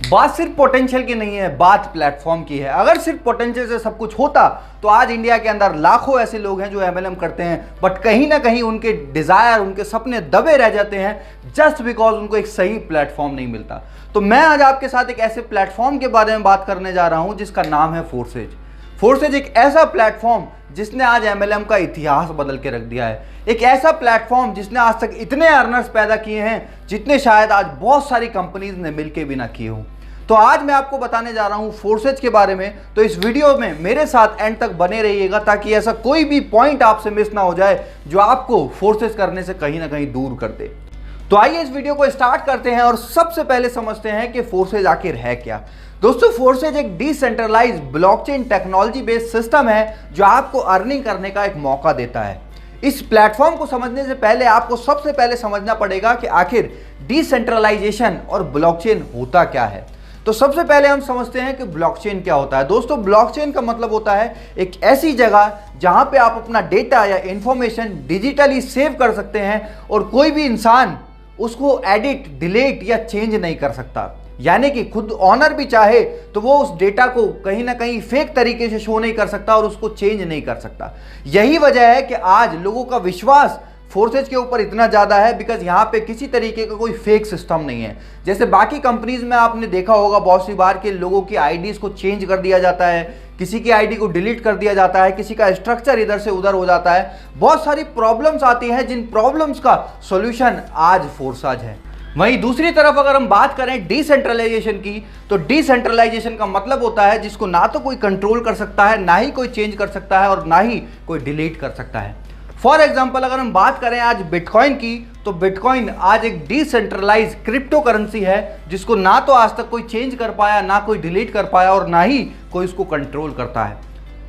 बात सिर्फ पोटेंशियल की नहीं है, बात प्लेटफॉर्म की है। अगर सिर्फ पोटेंशियल से सब कुछ होता तो आज इंडिया के अंदर लाखों ऐसे लोग हैं जो एमएलएम करते हैं, बट कहीं ना कहीं उनके डिजायर, उनके सपने दबे रह जाते हैं जस्ट बिकॉज उनको एक सही प्लेटफॉर्म नहीं मिलता। तो मैं आज आपके साथ एक ऐसे प्लेटफॉर्म के बारे में बात करने जा रहा हूं जिसका नाम है फोर्सेज। फोर्सेज एक ऐसा प्लेटफॉर्म जिसने आज एमएलएम का इतिहास बदल के रख दिया है। एक ऐसा प्लेटफॉर्म जिसने आज तक इतने अर्नर्स पैदा किए हैं जितने शायद आज बहुत सारी कंपनीज ने मिलकर भी ना किए हों। तो आज मैं आपको बताने जा रहा हूं फोर्सेज के बारे में। तो इस वीडियो में मेरे साथ एंड तक बने रहिएगा ताकि ऐसा कोई भी पॉइंट आपसे मिस ना हो जाए जो आपको फोर्सेज करने से कहीं ना कहीं दूर कर दे। तो आइए इस वीडियो को स्टार्ट करते हैं और सबसे पहले समझते हैं कि फोर्सेज आखिर है क्या। दोस्तों, फोर्सेज एक decentralised blockchain technology based system है जो आपको अर्निंग करने का एक मौका देता है। इस प्लेटफॉर्म को समझने से पहले आपको सबसे पहले समझना पड़ेगा कि आखिर डिसेंट्रलाइजेशन और ब्लॉकचेन होता क्या है। तो सबसे पहले हम समझते हैं कि ब्लॉकचेन क्या होता है। दोस्तों, ब्लॉकचेन का मतलब होता है एक ऐसी जगह जहां पे आप अपना डेटा या इंफॉर्मेशन डिजिटली सेव कर सकते हैं और कोई भी इंसान उसको एडिट, डिलीट या चेंज नहीं कर सकता। यानी कि खुद ऑनर भी चाहे तो वो उस डेटा को कहीं ना कहीं फेक तरीके से शो नहीं कर सकता और उसको चेंज नहीं कर सकता। यही वजह है कि आज लोगों का विश्वास फोर्सेज के ऊपर इतना ज़्यादा है बिकॉज यहाँ पे किसी तरीके का कोई फेक सिस्टम नहीं है। जैसे बाकी कंपनीज में आपने देखा होगा बहुत सी बार के लोगों की आईडीज को चेंज कर दिया जाता है, किसी की आईडी को डिलीट कर दिया जाता है, किसी का स्ट्रक्चर इधर से उधर हो जाता है। बहुत सारी प्रॉब्लम्स आती हैं जिन प्रॉब्लम्स का सॉल्यूशन आज फोर्सेज है। वहीं दूसरी तरफ अगर हम बात करें डिसेंट्रलाइजेशन की, तो डिसेंट्रलाइजेशन का मतलब होता है जिसको ना तो कोई कंट्रोल कर सकता है, ना ही कोई चेंज कर सकता है और ना ही कोई डिलीट कर सकता है। फॉर एग्जाम्पल अगर हम बात करें आज बिटकॉइन की, तो बिटकॉइन आज एक डिसेंट्रलाइज क्रिप्टो करेंसी है जिसको ना तो आज तक कोई चेंज कर पाया, ना कोई डिलीट कर पाया और ना ही कोई उसको कंट्रोल करता है।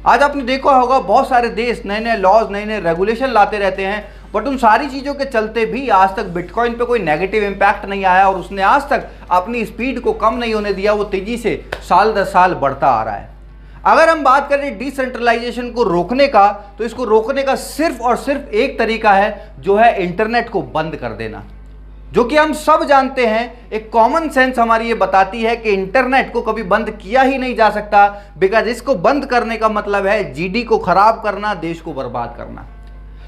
आज आपने देखा होगा बहुत सारे देश नए नए लॉज, नए नए रेगुलेशन लाते रहते हैं, बट उन सारी चीज़ों के चलते भी आज तक बिटकॉइन पे कोई नेगेटिव इम्पैक्ट नहीं आया और उसने आज तक अपनी स्पीड को कम नहीं होने दिया। वो तेजी से साल दर साल बढ़ता आ रहा है। अगर हम बात करें डिसेंट्रलाइजेशन को रोकने का, तो इसको रोकने का सिर्फ और सिर्फ एक तरीका है जो है इंटरनेट को बंद कर देना, जो कि हम सब जानते हैं। एक कॉमन सेंस हमारी ये बताती है कि इंटरनेट को कभी बंद किया ही नहीं जा सकता बिकॉज इसको बंद करने का मतलब है जीडी को खराब करना, देश को बर्बाद करना।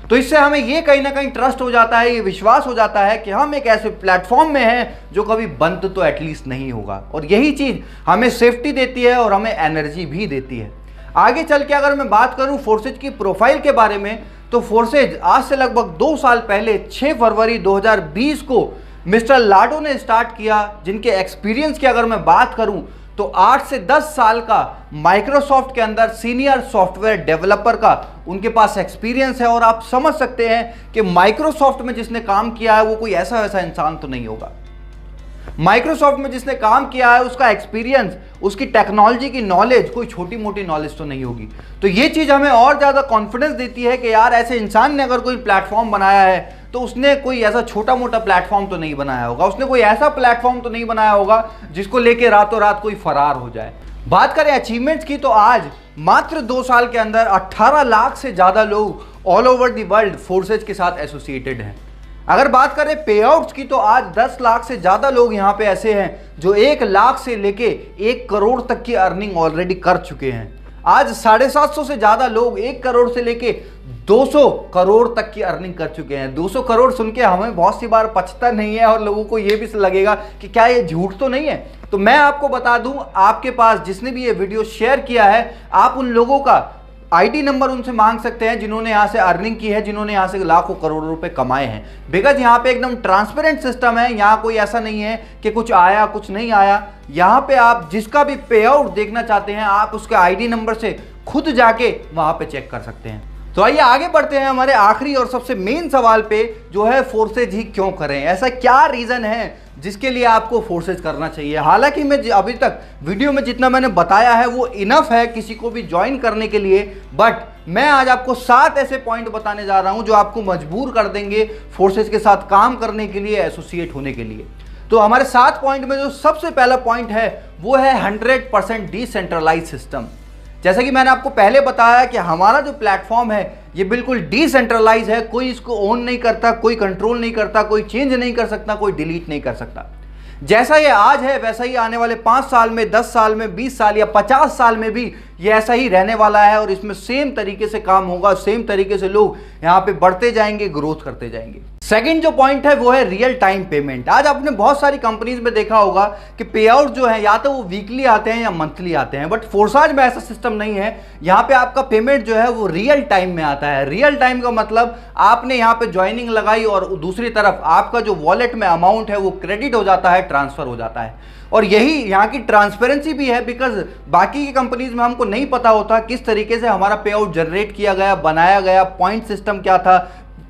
तो इससे हमें ये कहीं ना कहीं ट्रस्ट हो जाता है, ये विश्वास हो जाता है कि हम एक ऐसे प्लेटफॉर्म में हैं जो कभी बंद तो एटलीस्ट नहीं होगा। और यही चीज़ हमें सेफ्टी देती है और हमें एनर्जी भी देती है। आगे चल के अगर मैं बात करूं फोर्सेज की प्रोफाइल के बारे में, तो फोर्सेज आज से लगभग 2 साल पहले 6 फरवरी 2020 को मिस्टर लाडो ने स्टार्ट किया, जिनके एक्सपीरियंस की अगर मैं बात करूं तो 8 से 10 साल का माइक्रोसॉफ्ट के अंदर सीनियर सॉफ्टवेयर डेवलपर का उनके पास एक्सपीरियंस है। और आप समझ सकते हैं कि माइक्रोसॉफ्ट में जिसने काम किया है वो कोई ऐसा वैसा इंसान तो नहीं होगा। माइक्रोसॉफ्ट में जिसने काम किया है उसका एक्सपीरियंस, उसकी टेक्नोलॉजी की नॉलेज कोई छोटी मोटी नॉलेज तो नहीं होगी। तो ये चीज़ हमें और ज़्यादा कॉन्फिडेंस देती है कि यार ऐसे इंसान ने अगर कोई प्लेटफॉर्म बनाया है तो उसने कोई ऐसा छोटा मोटा प्लेटफॉर्म तो नहीं बनाया होगा, उसने कोई ऐसा प्लेटफॉर्म तो नहीं बनाया होगा जिसको लेके रातों रात कोई फरार हो जाए। बात करें अचीवमेंट्स की, तो आज मात्र 2 साल के अंदर 18 लाख से ज़्यादा लोग all over the world forces के साथ एसोसिएटेड हैं। अगर बात करें पे आउट्स की, तो आज 10 लाख से ज़्यादा लोग यहाँ पे ऐसे हैं जो 1 लाख से लेके 1 करोड़ तक की अर्निंग ऑलरेडी कर चुके हैं। आज 750 से ज़्यादा लोग 1 करोड़ से लेके 200 करोड़ तक की अर्निंग कर चुके हैं। 200 करोड़ सुन के हमें बहुत सी बार पचता नहीं है और लोगों को ये भी लगेगा कि क्या ये झूठ तो नहीं है। तो मैं आपको बता दूं, आपके पास जिसने भी ये वीडियो शेयर किया है, आप उन लोगों का आईडी नंबर उनसे मांग सकते हैं जिन्होंने यहाँ से अर्निंग की है, जिन्होंने यहाँ से लाखों करोड़ों रुपए कमाए हैं। बिकॉज यहाँ पे एकदम ट्रांसपेरेंट सिस्टम है। यहाँ कोई ऐसा नहीं है कि कुछ आया कुछ नहीं आया। यहाँ पे आप जिसका भी पे आउट देखना चाहते हैं आप उसके आईडी नंबर से खुद जाके वहाँ पे चेक कर सकते हैं। तो आइए आगे बढ़ते हैं हमारे आखिरी और सबसे मेन सवाल पे, जो है फोर्सेज ही क्यों करें। ऐसा क्या रीज़न है जिसके लिए आपको फोर्सेज करना चाहिए। हालांकि मैं अभी तक वीडियो में जितना मैंने बताया है वो इनफ है किसी को भी ज्वाइन करने के लिए, बट मैं आज आपको 7 ऐसे पॉइंट बताने जा रहा हूं जो आपको मजबूर कर देंगे फोर्सेज के साथ काम करने के लिए, एसोसिएट होने के लिए। तो हमारे 7 पॉइंट में जो सबसे पहला पॉइंट है वो है 100% डिसेंट्रलाइज सिस्टम। जैसा कि मैंने आपको पहले बताया कि हमारा जो प्लेटफॉर्म है ये बिल्कुल डिसेंट्रलाइज है। कोई इसको ओन नहीं करता, कोई कंट्रोल नहीं करता, कोई चेंज नहीं कर सकता, कोई डिलीट नहीं कर सकता। जैसा ये आज है वैसा ही आने वाले 5 साल में, 10 साल में, 20 साल या 50 साल में भी ये ऐसा ही रहने वाला है और इसमें सेम तरीके से काम होगा, सेम तरीके से लोग यहाँ पे बढ़ते जाएंगे, ग्रोथ करते जाएंगे। सेकंड जो पॉइंट है वो है रियल टाइम पेमेंट। आज आपने बहुत सारी कंपनीज में देखा होगा कि पे आउट जो है या तो वो वीकली आते हैं या मंथली आते हैं, बट फोर्साज में ऐसा सिस्टम नहीं है। यहाँ पे आपका पेमेंट जो है वो रियल टाइम में आता है। रियल टाइम का मतलब आपने यहाँ पे ज्वाइनिंग लगाई और दूसरी तरफ आपका जो वॉलेट में अमाउंट है वो क्रेडिट हो जाता है, ट्रांसफर हो जाता है। और यही यहाँ की ट्रांसपेरेंसी भी है, बिकॉज बाकी की कंपनीज में हमको नहीं पता होता किस तरीके से हमारा पे आउट जनरेट किया गया, बनाया गया, पॉइंट सिस्टम क्या था,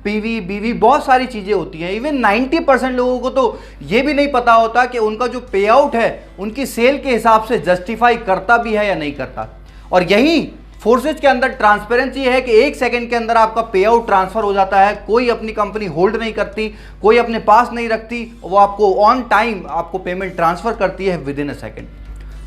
पीवी बीवी बहुत सारी चीजें होती हैं। इवन 90% लोगों को तो ये भी नहीं पता होता कि उनका जो पे आउट है उनकी सेल के हिसाब से जस्टिफाई करता भी है या नहीं करता। और यही फोर्सेज के अंदर ट्रांसपेरेंसी है कि 1 सेकंड के अंदर आपका पे आउट ट्रांसफर हो जाता है। कोई अपनी कंपनी होल्ड नहीं करती, कोई अपने पास नहीं रखती, वो आपको ऑन टाइम आपको पेमेंट ट्रांसफर करती है with in a second.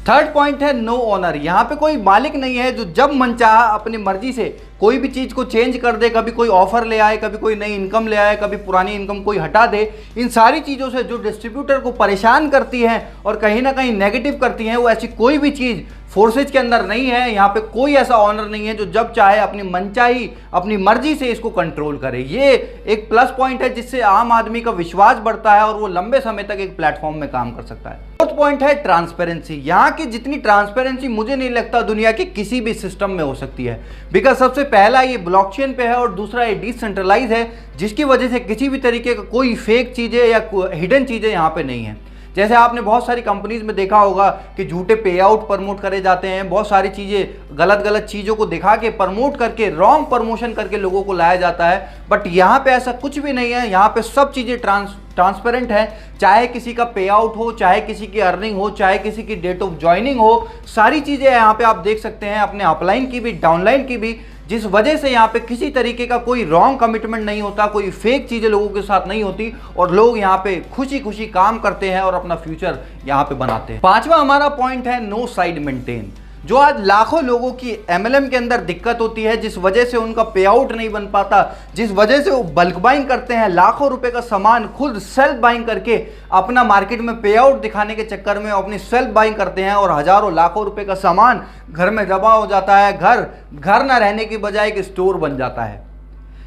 Third point है नो ओनर। यहाँ पे कोई मालिक नहीं है जो जब मन चाहा अपनी मर्जी से कोई भी चीज़ को चेंज कर दे, कभी कोई ऑफर ले आए, कभी कोई नई इनकम ले आए, कभी पुरानी इनकम कोई हटा दे। इन सारी चीज़ों से जो डिस्ट्रीब्यूटर को परेशान करती हैं और कहीं ना कहीं नेगेटिव करती हैं, वो ऐसी कोई भी चीज़ फोर्सेज के अंदर नहीं है। यहाँ पे कोई ऐसा ऑनर नहीं है जो जब चाहे अपनी मनचाही अपनी मर्जी से इसको कंट्रोल करे। ये एक प्लस पॉइंट है जिससे आम आदमी का विश्वास बढ़ता है और वो लंबे समय तक एक प्लेटफॉर्म में काम कर सकता है। फोर्थ पॉइंट है ट्रांसपेरेंसी। यहाँ की जितनी ट्रांसपेरेंसी मुझे नहीं लगता दुनिया के किसी भी सिस्टम में हो सकती है, बिकॉज सबसे पहला ये ब्लॉकचेन पे है और दूसरा ये डिसेंट्रलाइज है, जिसकी वजह से किसी भी तरीके का कोई फेक चीज़ें या हिडन चीज़ें यहाँ पे नहीं है। जैसे आपने बहुत सारी कंपनीज में देखा होगा कि झूठे पे आउट प्रमोट करे जाते हैं, बहुत सारी चीज़ें गलत चीज़ों को दिखा के प्रमोट करके, रॉन्ग प्रमोशन करके लोगों को लाया जाता है। बट यहाँ पे ऐसा कुछ भी नहीं है। यहाँ पे सब चीज़ें ट्रांसपेरेंट है। चाहे किसी का पे आउट हो, चाहे किसी की अर्निंग हो, चाहे किसी की डेट ऑफ ज्वाइनिंग हो, सारी चीज़ें यहाँ पे आप देख सकते हैं, अपने अपलाइन की भी, डाउनलाइन की भी, जिस वजह से यहाँ पे किसी तरीके का कोई रॉन्ग कमिटमेंट नहीं होता, कोई फेक चीज़ें लोगों के साथ नहीं होती और लोग यहाँ पे खुशी खुशी काम करते हैं और अपना फ्यूचर यहाँ पे बनाते हैं। पांचवा हमारा पॉइंट है नो साइड मेंटेन। जो आज लाखों लोगों की एमएलएम के अंदर दिक्कत होती है, जिस वजह से उनका पे आउट नहीं बन पाता, जिस वजह से वो बल्क बाइंग करते हैं, लाखों रुपए का सामान खुद सेल्फ बाइंग करके अपना मार्केट में पे आउट दिखाने के चक्कर में अपनी सेल्फ बाइंग करते हैं और हजारों लाखों रुपए का सामान घर में जमा हो जाता है। घर ना रहने की बजाय एक स्टोर बन जाता है।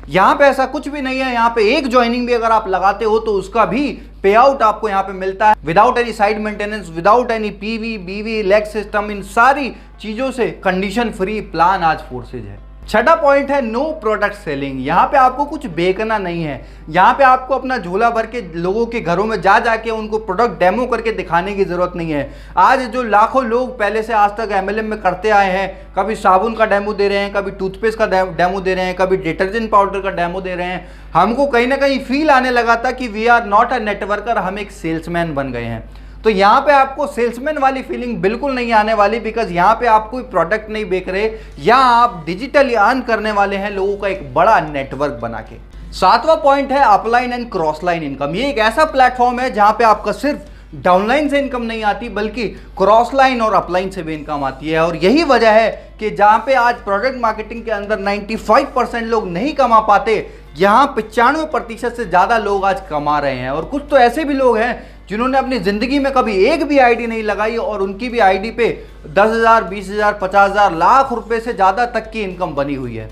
यहाँ पे ऐसा कुछ भी नहीं है। यहाँ पे एक ज्वाइनिंग भी अगर आप लगाते हो तो उसका भी पे आउट आपको यहाँ पे मिलता है without any side maintenance, without any PV बीवी लेग सिस्टम। इन सारी चीजों से कंडीशन फ्री प्लान आज फोर्सेज है। छठा पॉइंट है नो प्रोडक्ट सेलिंग। यहाँ पे आपको कुछ बेचना नहीं है। यहाँ पे आपको अपना झोला भर के लोगों के घरों में जाके उनको प्रोडक्ट डेमो करके दिखाने की जरूरत नहीं है। आज जो लाखों लोग पहले से आज तक एमएलएम में करते आए हैं, कभी साबुन का डेमो दे रहे हैं, कभी टूथपेस्ट का डेमो दे रहे हैं, कभी डिटर्जेंट पाउडर का डेमो दे रहे हैं, हमको कहीं ना कहीं फील आने लगा था कि we are not a networker, हम एक सेल्समैन बन गए हैं। तो यहाँ पे आपको सेल्समैन वाली फीलिंग बिल्कुल नहीं आने वाली, बिकॉज यहाँ पे आप कोई प्रोडक्ट नहीं बेच रहे, या आप डिजिटली अर्न करने वाले हैं लोगों का एक बड़ा नेटवर्क बना के। सातवां पॉइंट है upline and cross line income. ये एक ऐसा प्लेटफॉर्म है जहाँ पे आपका सिर्फ डाउनलाइन से इनकम नहीं आती, बल्कि क्रॉस लाइन और अपलाइन से भी इनकम आती है। और यही वजह है कि जहाँ पे आज प्रोडक्ट मार्केटिंग के अंदर 95% लोग नहीं कमा पाते, यहाँ 95% से ज़्यादा लोग आज कमा रहे हैं। और कुछ तो ऐसे भी लोग हैं जिन्होंने अपनी ज़िंदगी में कभी एक भी आईडी नहीं लगाई और उनकी भी आईडी पे 10,000, 20,000, 50,000, लाख रुपए से ज़्यादा तक की इनकम बनी हुई है।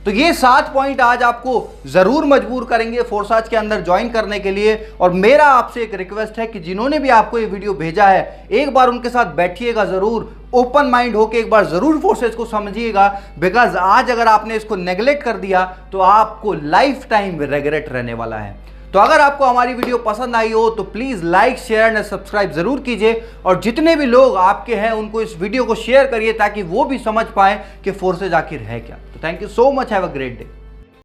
तो ये 7 पॉइंट आज आपको ज़रूर मजबूर करेंगे फोर्साज के अंदर ज्वाइन करने के लिए। और मेरा आपसे एक रिक्वेस्ट है कि जिन्होंने भी आपको ये वीडियो भेजा है, एक बार उनके साथ बैठिएगा ज़रूर, ओपन माइंड होकर एक बार ज़रूर फोर्सेज को समझिएगा। बिकॉज आज अगर आपने इसको नेगलेक्ट कर दिया तो आपको लाइफ टाइम रिग्रेट रहने वाला है। तो अगर आपको हमारी वीडियो पसंद आई हो तो please like, share and subscribe ज़रूर कीजिए। और जितने भी लोग आपके हैं उनको इस वीडियो को शेयर करिए ताकि वो भी समझ पाए कि फोर्सेज आखिर है क्या। तो thank you so much, have a great day.